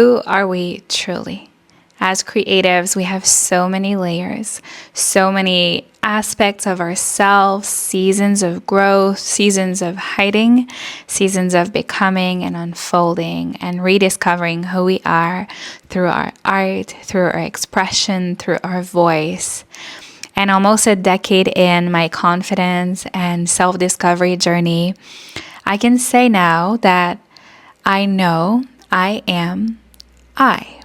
Who are we truly? As creatives, we have so many layers, so many aspects of ourselves, seasons of growth, seasons of hiding, seasons of becoming and unfolding and rediscovering who we are through our art, through our expression, through our voice. And almost a decade in my confidence and self-discovery journey, I can say now that I know I am I.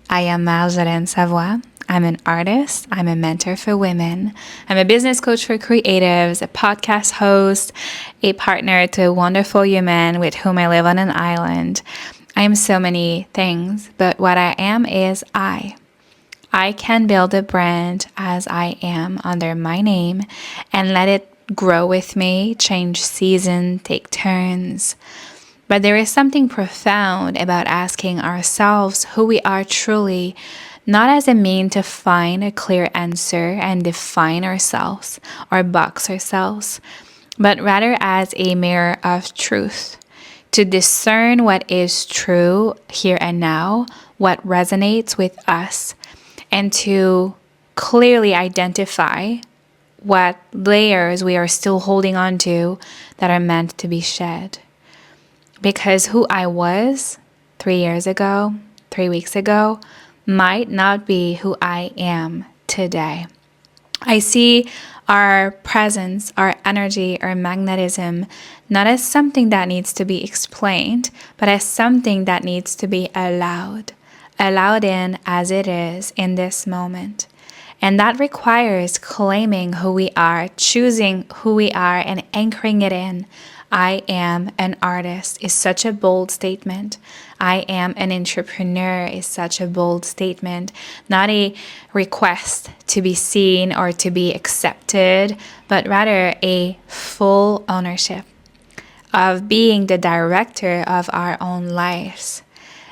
I am Marjolaine Savoie. I'm an artist. I'm a mentor for women. I'm a business coach for creatives, a podcast host, a partner to a wonderful human with whom I live on an island. I am so many things, but what I am is I. I can build a brand as I am under my name and let it grow with me, change season, take turns. But there is something profound about asking ourselves who we are truly, not as a mean to find a clear answer and define ourselves or box ourselves, but rather as a mirror of truth, to discern what is true here and now, what resonates with us, and to clearly identify what layers we are still holding on to that are meant to be shed. Because who I was 3 years ago, 3 weeks ago, might not be who I am today. I see our presence, our energy, our magnetism, not as something that needs to be explained, but as something that needs to be allowed in as it is in this moment. And that requires claiming who we are, choosing who we are, and anchoring it in. I am an artist is such a bold statement. I am an entrepreneur is such a bold statement. Not a request to be seen or to be accepted, but rather a full ownership of being the director of our own lives.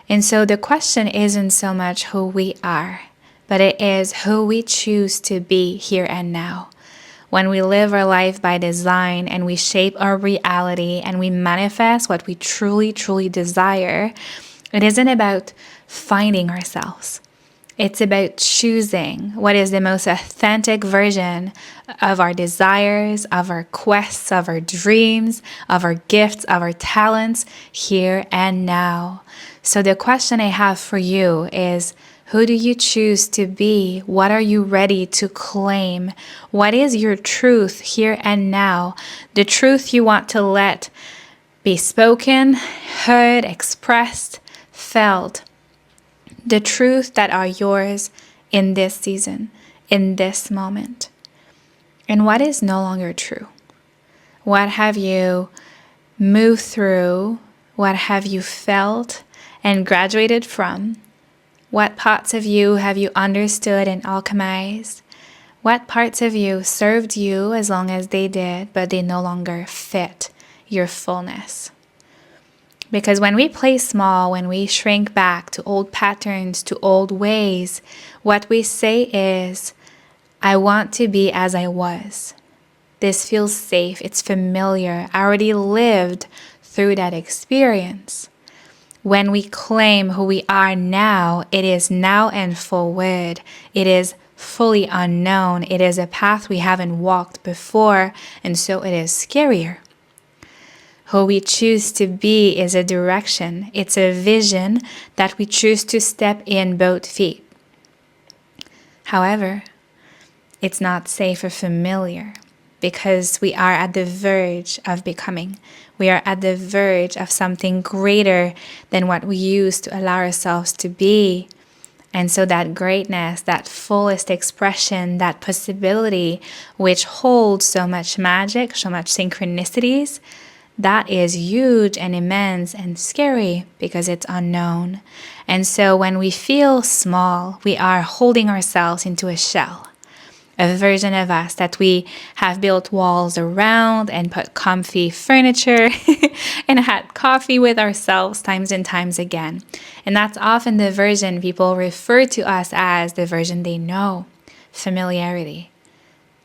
And so the question isn't so much who we are, but it is who we choose to be here and now. When we live our life by design and we shape our reality and we manifest what we truly, truly desire, it isn't about finding ourselves. It's about choosing what is the most authentic version of our desires, of our quests, of our dreams, of our gifts, of our talents here and now. So the question I have for you is, who do you choose to be? What are you ready to claim? What is your truth here and now? The truth you want to let be spoken, heard, expressed, felt. The truth that are yours in this season, in this moment. And what is no longer true? What have you moved through? What have you felt and graduated from? What parts of you have you understood and alchemized? What parts of you served you as long as they did, but they no longer fit your fullness? Because when we play small, when we shrink back to old patterns, to old ways, what we say is, I want to be as I was. This feels safe. It's familiar. I already lived through that experience. When we claim who we are now, it is now and forward. It is fully unknown. It is a path we haven't walked before, and so it is scarier. Who we choose to be is a direction. It's a vision that we choose to step in both feet. However, it's not safe or familiar because we are at the verge of becoming. We are at the verge of something greater than what we used to allow ourselves to be. And so that greatness, that fullest expression, that possibility, which holds so much magic, so much synchronicities, that is huge and immense and scary because it's unknown. And so when we feel small, we are holding ourselves into a shell. A version of us that we have built walls around and put comfy furniture and had coffee with ourselves times and times again. And that's often the version people refer to us as, the version they know. Familiarity.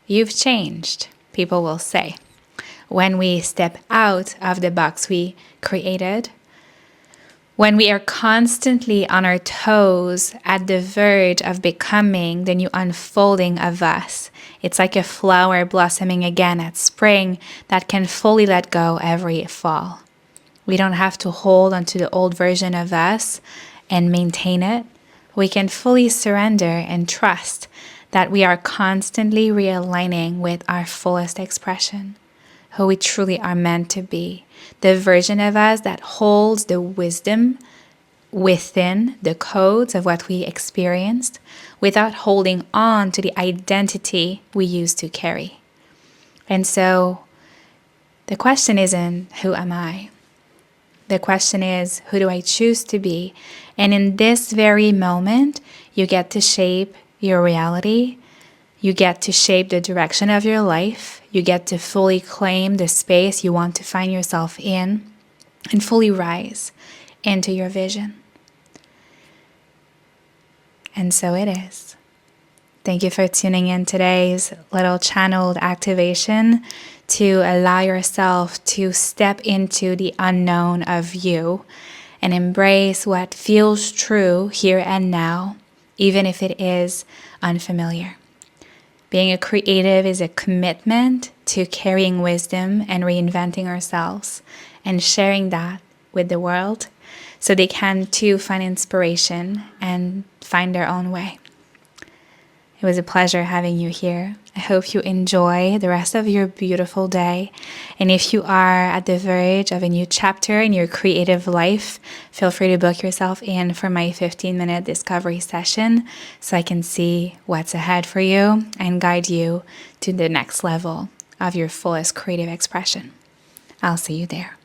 You've changed, people will say. When we step out of the box we created, When we are constantly on our toes at the verge of becoming the new unfolding of us, it's like a flower blossoming again at spring that can fully let go every fall. We don't have to hold onto the old version of us and maintain it. We can fully surrender and trust that we are constantly realigning with our fullest expression, who we truly are meant to be, the version of us that holds the wisdom within the codes of what we experienced without holding on to the identity we used to carry. And so the question isn't, who am I? The question is, who do I choose to be? And in this very moment, you get to shape your reality. You get to shape the direction of your life. You get to fully claim the space you want to find yourself in and fully rise into your vision. And so it is. Thank you for tuning in today's little channeled activation to allow yourself to step into the unknown of you and embrace what feels true here and now, even if it is unfamiliar. Being a creative is a commitment to carrying wisdom and reinventing ourselves and sharing that with the world so they can too find inspiration and find their own way. It was a pleasure having you here. I hope you enjoy the rest of your beautiful day. And if you are at the verge of a new chapter in your creative life, feel free to book yourself in for my 15-minute discovery session so I can see what's ahead for you and guide you to the next level of your fullest creative expression. I'll see you there.